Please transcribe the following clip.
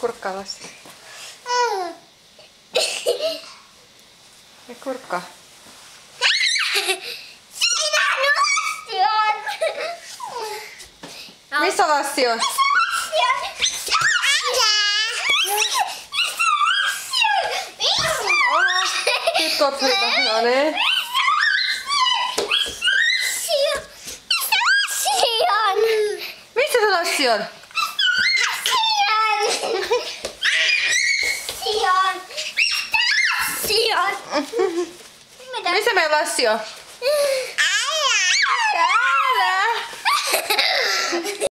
Kurkkaa Lassi. Ja kurkkaa. Missä Lassi on? Nyt tuot hyvä. No niin. Missä se Lassi on? Missä meidän Lassi on?